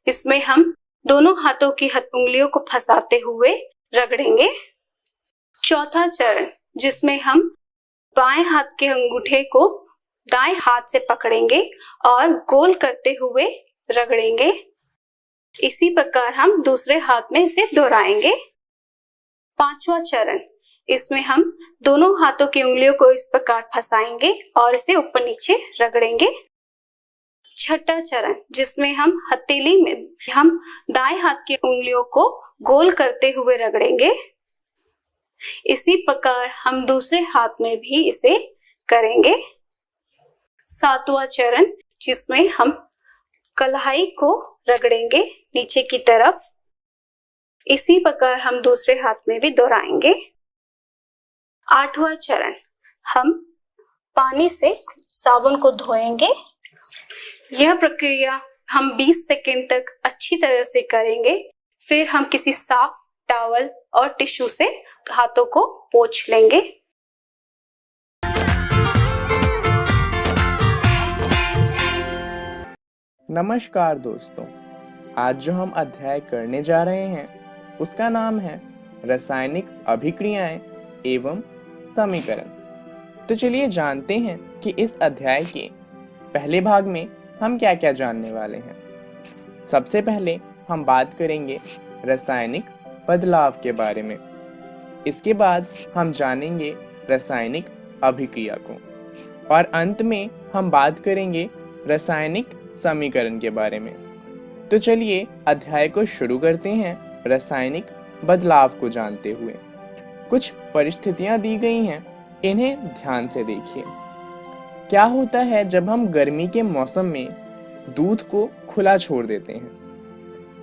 इसमें हम दोनों हाथों की उंगलियों को फंसाते हुए रगड़ेंगे। चौथा चरण, जिसमें हम बाएं हाथ के अंगूठे को दाएं हाथ से पकड़ेंगे और गोल करते हुए रगड़ेंगे। इसी प्रकार हम दूसरे हाथ में इसे दोहराएंगे। पांचवा चरण, इसमें हम दोनों हाथों की उंगलियों को इस प्रकार फंसाएंगे और इसे ऊपर नीचे रगड़ेंगे। छठा चरण, जिसमें हम हथेली में हम दाएं हाथ की उंगलियों को गोल करते हुए रगड़ेंगे। इसी प्रकार हम दूसरे हाथ में भी इसे करेंगे। सातवां चरण, जिसमें हम कलाई को रगड़ेंगे नीचे की तरफ। इसी प्रकार हम दूसरे हाथ में भी दोहराएंगे। आठवां चरण, हम पानी से साबुन को धोएंगे। यह प्रक्रिया हम 20 सेकंड तक अच्छी तरह से करेंगे। फिर हम किसी साफ टॉवल और टिश्यू से हाथों को पोंछ लेंगे। नमस्कार दोस्तों, आज जो हम अध्याय करने जा रहे हैं उसका नाम है रासायनिक अभिक्रियाएं एवं समीकरण। तो चलिए जानते हैं कि इस अध्याय के पहले भाग में हम क्या क्या जानने वाले हैं। सबसे पहले हम बात करेंगे रासायनिक बदलाव के बारे में। इसके बाद हम जानेंगे रासायनिक अभिक्रिया को और अंत में हम बात करेंगे रासायनिक समीकरण के बारे में। तो चलिए अध्याय को शुरू करते हैं रासायनिक बदलाव को जानते हुए। कुछ परिस्थितियां दी गई हैं, इन्हें ध्यान से देखिए। क्या होता है जब हम गर्मी के मौसम में दूध को खुला छोड़ देते हैं?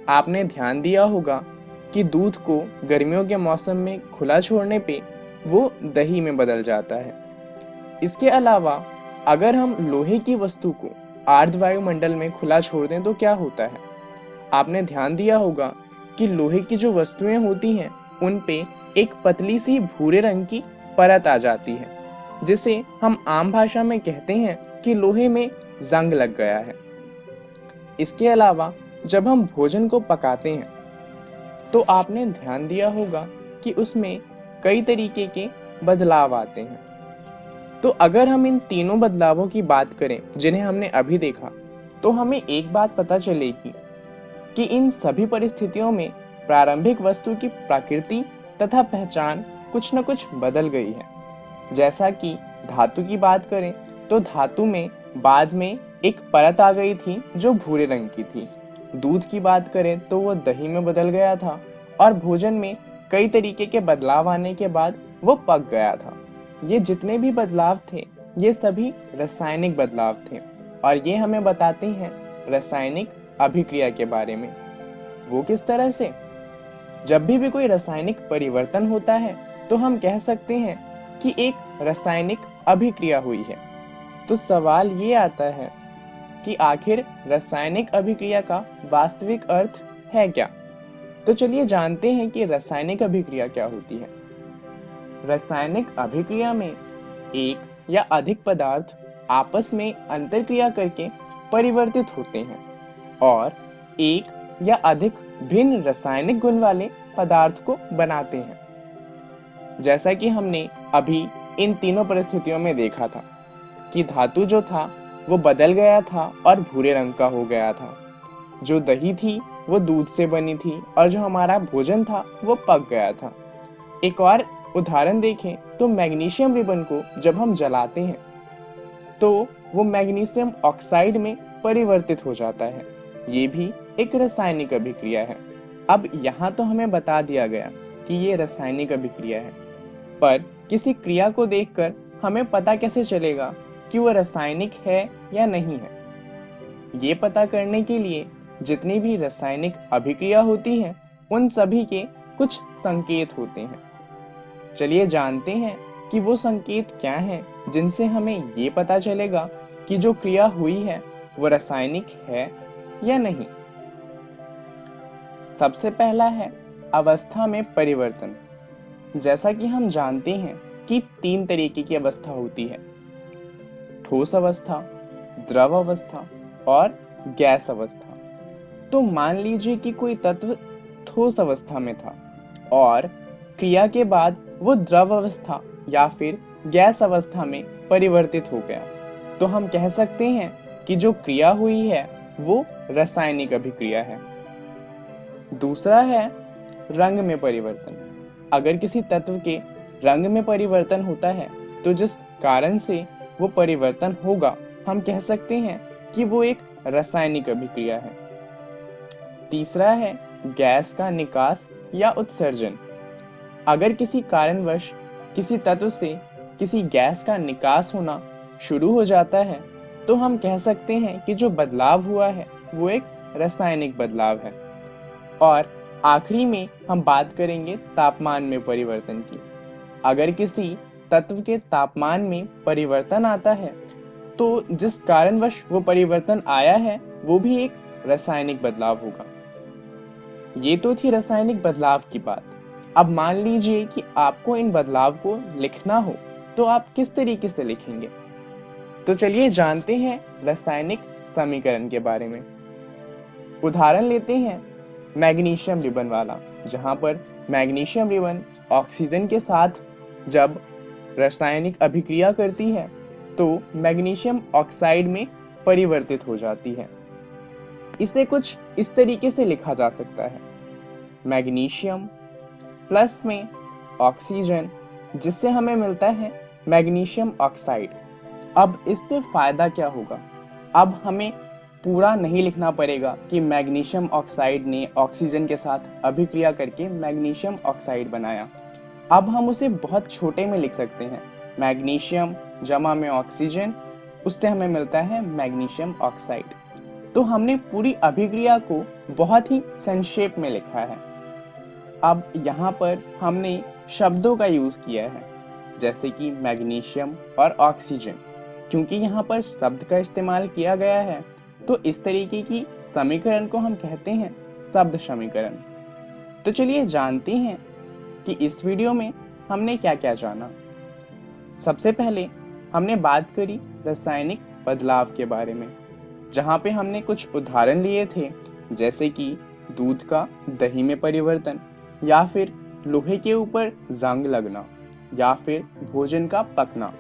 आपने ध्यान दिया होगा कि दूध को गर्मियों के मौसम में खुला छोड़ने पे वो दही में बदल जाता है। इसके अलावा अगर हम लोहे की वस्तु को आर्द्र वायुमंडल में खुला छोड़ दें तो क्या होता है? आपने ध्यान दिया होगा कि लोहे की जो वस्तुएं होती हैं उन पे एक पतली सी भूरे रंग की परत आ जाती है, जिसे हम आम भाषा में कहते हैं कि लोहे में जंग लग गया है। इसके अलावा जब हम भोजन को पकाते हैं तो आपने ध्यान दिया होगा कि उसमें कई तरीके के बदलाव आते हैं। तो अगर हम इन तीनों बदलावों की बात करें जिन्हें हमने अभी देखा, तो हमें एक बात पता चलेगी कि इन सभी परिस्थितियों में प्रारंभिक वस्तु की प्रकृति तथा पहचान कुछ न कुछ बदल गई है। जैसा कि धातु की बात करें तो धातु में बाद में एक परत आ गई थी जो भूरे रंग की थी, दूध की बात करें तो वो दही में बदल गया था और भोजन में कई तरीके के बदलाव आने के बाद वो पक गया था। ये जितने भी बदलाव थे ये सभी रासायनिक बदलाव थे और ये हमें बताते हैं रासायनिक अभिक्रिया के बारे में। वो किस तरह से? जब भी कोई रासायनिक परिवर्तन होता है तो हम कह सकते हैं कि एक रासायनिक अभिक्रिया हुई है। तो सवाल ये आता है कि आखिर रासायनिक अभिक्रिया का वास्तविक अर्थ है क्या? तो चलिए जानते हैं कि रासायनिक अभिक्रिया क्या होती है। रासायनिक अभिक्रिया में एक या अधिक पदार्थ आपस में अंतरक्रिया करके परिवर्तित होते हैं और एक या अधिक भिन्न रासायनिक गुण वाले पदार्थ को बनाते हैं। जैसा कि हमने अभी इन तीनों परिस्थितियों में देखा था कि धातु जो था वो बदल गया था और भूरे रंग का हो गया था, जो दही थी वो दूध से बनी थी और जो हमारा भोजन था वो पक गया था। एक और उदाहरण देखें तो मैग्नीशियम रिबन को जब हम जलाते हैं तो वो मैग्नीशियम ऑक्साइड में परिवर्तित हो जाता है। ये भी एक रासायनिक अभिक्रिया है। अब यहाँ तो हमें बता दिया गया कि ये रासायनिक अभिक्रिया है, पर किसी क्रिया को देखकर हमें पता कैसे चलेगा कि वो रासायनिक है या नहीं है? ये पता करने के लिए जितनी भी रासायनिक अभिक्रिया होती है उन सभी के कुछ संकेत होते हैं। चलिए जानते हैं कि वो संकेत क्या हैं जिनसे हमें ये पता चलेगा कि जो क्रिया हुई है वो रासायनिक है या नहीं। सबसे पहला है अवस्था में परिवर्तन। जैसा कि हम जानते हैं कि 3 तरीके की अवस्था होती है, ठोस अवस्था, द्रव अवस्था और गैस अवस्था। तो मान लीजिए कि कोई तत्व ठोस अवस्था में था और क्रिया के बाद वो द्रव अवस्था या फिर गैस अवस्था में परिवर्तित हो गया, तो हम कह सकते हैं कि जो क्रिया हुई है वो रासायनिक अभिक्रिया है। दूसरा है रंग में परिवर्तन। अगर किसी तत्व के रंग में परिवर्तन होता है तो जिस कारण से वो परिवर्तन होगा हम कह सकते हैं कि वो एक रासायनिक अभिक्रिया है। तीसरा है गैस का निकास या उत्सर्जन। अगर किसी कारणवश किसी तत्व से किसी गैस का निकास होना शुरू हो जाता है तो हम कह सकते हैं कि जो बदलाव हुआ है वो एक रासायनिक बदलाव है। और आखिरी में हम बात करेंगे तापमान में परिवर्तन की। अगर किसी तत्व के तापमान में परिवर्तन आता है तो जिस कारणवश वो परिवर्तन आया है वो भी एक रासायनिक बदलाव होगा। ये तो थी रासायनिक बदलाव की बात। अब मान लीजिए कि आपको इन बदलाव को लिखना हो तो आप किस तरीके से लिखेंगे? तो चलिए जानते हैं रासायनिक समीकरण के बारे में। उदाहरण लेते हैं मैग्नीशियम रिबन वाला, जहां पर मैग्नीशियम रिबन ऑक्सीजन के साथ जब रासायनिक अभिक्रिया करती है तो मैग्नीशियम ऑक्साइड में परिवर्तित हो जाती है। इसे कुछ इस तरीके से लिखा जा सकता है, मैग्नीशियम प्लस में ऑक्सीजन, जिससे हमें मिलता है मैग्नीशियम ऑक्साइड। अब इससे फायदा क्या होगा? अब हमें पूरा नहीं लिखना पड़ेगा कि मैग्नीशियम ऑक्साइड ने ऑक्सीजन के साथ अभिक्रिया करके मैग्नीशियम ऑक्साइड बनाया। अब हम उसे बहुत छोटे में लिख सकते हैं, मैग्नीशियम जमा में ऑक्सीजन, उससे हमें मिलता है मैग्नीशियम ऑक्साइड। तो हमने पूरी अभिक्रिया को बहुत ही संक्षेप में लिखा है। अब यहाँ पर हमने शब्दों का यूज किया है, जैसे कि मैग्नीशियम और ऑक्सीजन। क्योंकि यहाँ पर शब्द का इस्तेमाल किया गया है तो इस तरीके की समीकरण को हम कहते हैं शब्द समीकरण। तो चलिए जानते हैं कि इस वीडियो में हमने क्या क्या जाना। सबसे पहले हमने बात करी रासायनिक बदलाव के बारे में, जहाँ पे हमने कुछ उदाहरण लिए थे, जैसे कि दूध का दही में परिवर्तन, या फिर लोहे के ऊपर जंग लगना, या फिर भोजन का पकना।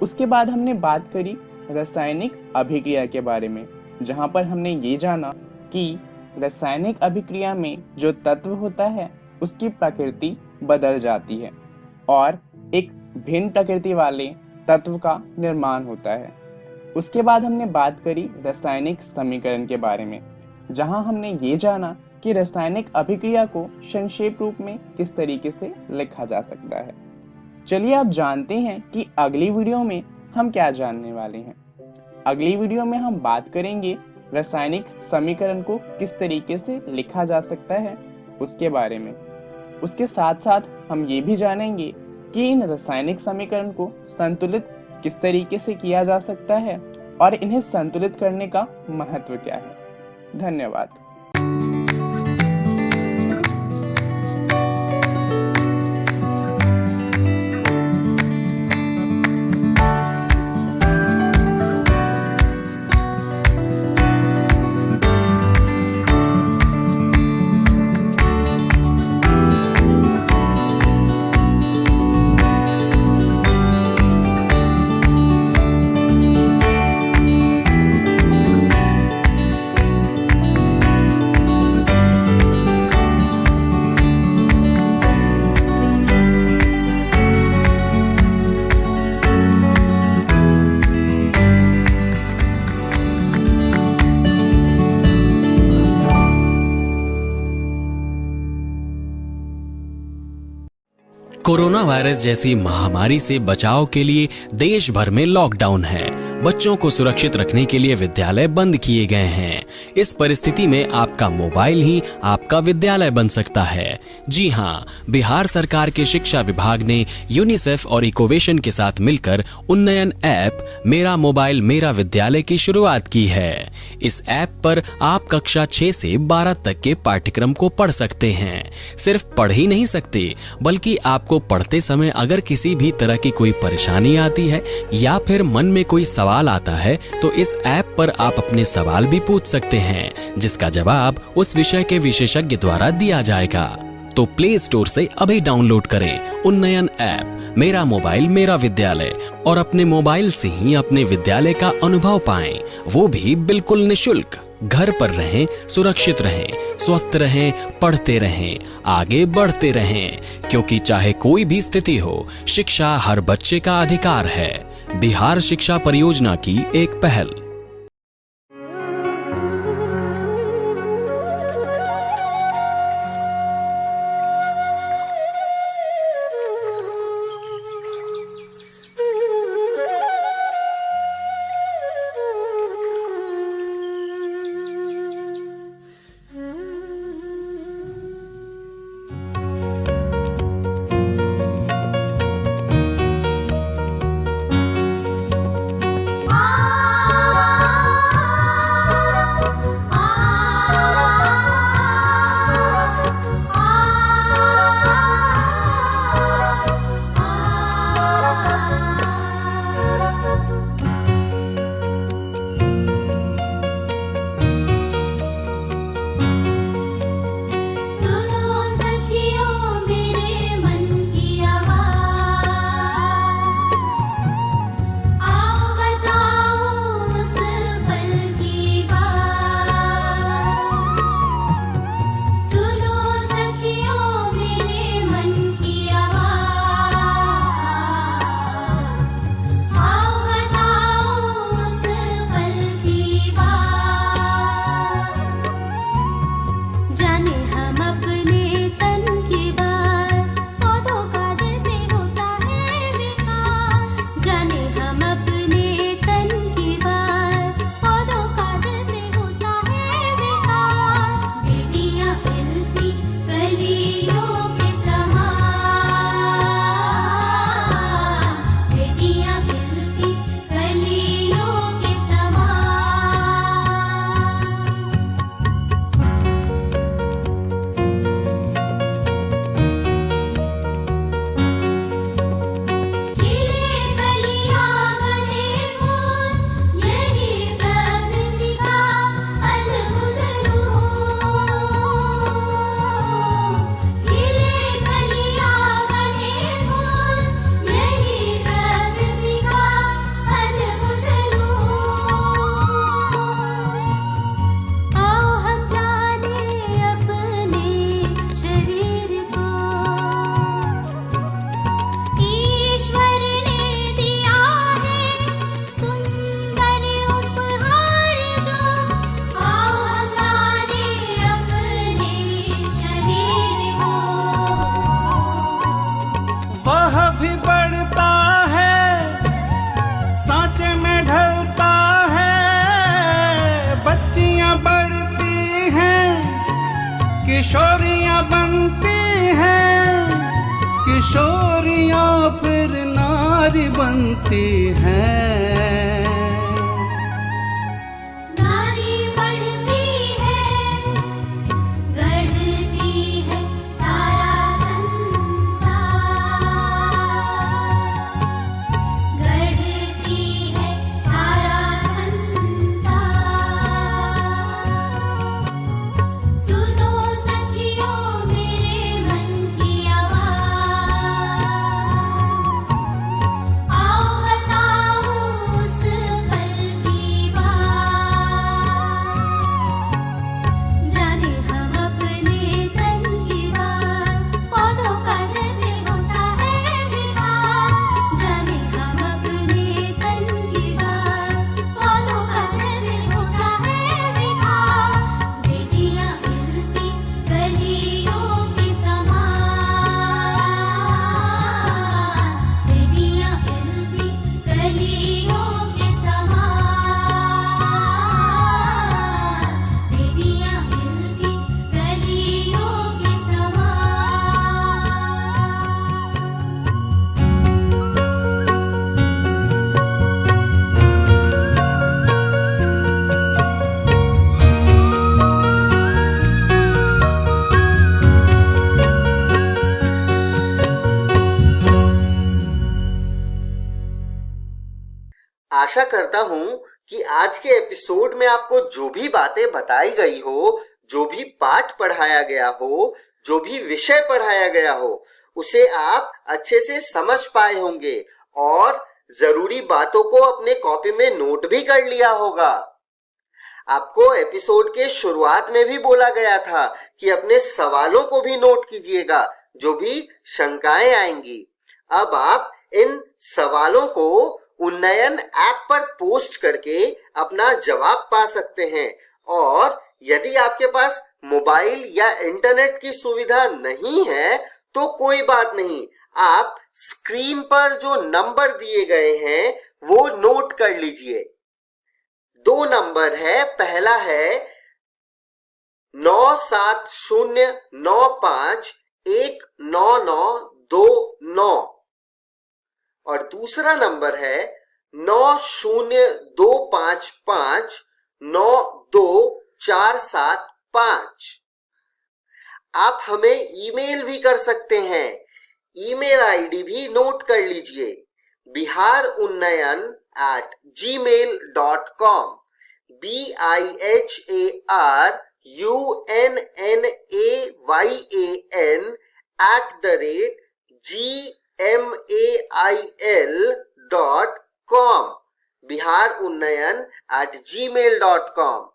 उसके बाद हमने बात करी रासायनिक अभिक्रिया के बारे में, जहाँ पर हमने ये जाना कि रासायनिक अभिक्रिया में जो तत्व होता है उसकी प्रकृति बदल जाती है और एक भिन्न प्रकृति वाले तत्व का निर्माण होता है। उसके बाद हमने बात करी रासायनिक समीकरण के बारे में, जहां हमने ये जाना कि रासायनिक अभिक्रिया को संक्षेप रूप में किस तरीके से लिखा जा सकता है। चलिए आप जानते हैं कि अगली वीडियो में हम क्या जानने वाले हैं। अगली वीडियो में हम बात करेंगे रासायनिक समीकरण को किस तरीके से लिखा जा सकता है उसके बारे में। उसके साथ साथ हम ये भी जानेंगे कि इन रासायनिक समीकरण को संतुलित किस तरीके से किया जा सकता है और इन्हें संतुलित करने का महत्व क्या है। धन्यवाद। कोरोना वायरस जैसी महामारी से बचाव के लिए देश भर में लॉकडाउन है। बच्चों को सुरक्षित रखने के लिए विद्यालय बंद किए गए हैं। इस परिस्थिति में आपका मोबाइल ही आपका विद्यालय बन सकता है। जी हाँ, बिहार सरकार के शिक्षा विभाग ने यूनिसेफ और इकोवेशन के साथ मिलकर उन्नयन ऐप मेरा मोबाइल मेरा विद्यालय की शुरुआत की है। इस ऐप पर आप कक्षा 6 से 12 तक के पाठ्यक्रम को पढ़ सकते हैं। सिर्फ पढ़ ही नहीं सकते, बल्कि आपको पढ़ते समय अगर किसी भी तरह की कोई परेशानी आती है या फिर मन में कोई सवाल आता है तो इस ऐप पर आप अपने सवाल भी पूछ सकते हैं, जिसका जवाब उस विषय के विशेषज्ञ द्वारा दिया जाएगा। तो प्ले स्टोर से अभी डाउनलोड करें उन्नयन ऐप मेरा मोबाइल मेरा विद्यालय और अपने मोबाइल से ही अपने विद्यालय का अनुभव पाएं, वो भी बिल्कुल निशुल्क। घर पर रहें, सुरक्षित रहें, स्वस्थ रहें, पढ़ते रहें, आगे बढ़ते रहें, क्योंकि चाहे कोई भी स्थिति हो, शिक्षा हर बच्चे का अधिकार है। बिहार शिक्षा परियोजना की एक पहल। किशोरियां बनती हैं, किशोरियां फिर नारी बनती हैं। नारी बढ़ती है, गढ़ती है सारा संसार, गढ़ती है सारा संसार। सुनो सखियों मेरे मन की आवाज, आओ बताओ उस पल की बात। जाने हम अपने तन की बात, पौधों का जैसे होता है विकास। जाने हम अपने तन की बात, पौधों का जैसे होता है विकास। बेटियां खिलती कलियों के समान, बेटियां खिलती कलियों के समान, बेटियां खिलती कलियों के आशा करता हूं कि आज के एपिसोड में आपको जो भी बातें बताई गई हो, जो भी पाठ पढ़ाया गया हो, जो भी विषय पढ़ाया गया हो, उसे आप अच्छे से समझ पाए होंगे और जरूरी बातों को अपने कॉपी में नोट भी कर लिया होगा। आपको एपिसोड के शुरुआत में भी बोला गया था कि अपने सवालों को भी नोट कीजिएगा, जो भी शंकाएं आएंगी। अब आप इन सवालों को उन्नयन ऐप पर पोस्ट करके अपना जवाब पा सकते हैं। और यदि आपके पास मोबाइल या इंटरनेट की सुविधा नहीं है तो कोई बात नहीं, आप स्क्रीन पर जो नंबर दिए गए हैं वो नोट कर लीजिए। 2 नंबर है, पहला है 9709519929 और दूसरा नंबर है 9025592475। आप हमें ईमेल भी कर सकते हैं, ईमेल आईडी भी नोट कर लीजिए, biharunnyan@gmail.com, biharunnyan@gmail.com, biharunnyan@gmail.com।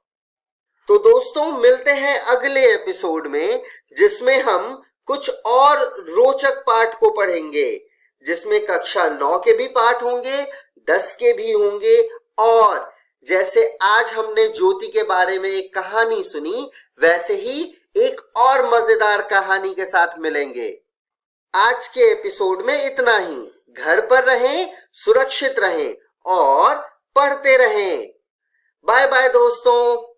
तो दोस्तों मिलते हैं अगले एपिसोड में, जिसमें हम कुछ और रोचक पाठ को पढ़ेंगे, जिसमें कक्षा 9 के भी पाठ होंगे, 10 के भी होंगे, और जैसे आज हमने ज्योति के बारे में एक कहानी सुनी, वैसे ही एक और मजेदार कहानी के साथ मिलेंगे। आज के एपिसोड में इतना ही। घर पर रहें, सुरक्षित रहें और पढ़ते रहें। बाय बाय दोस्तों।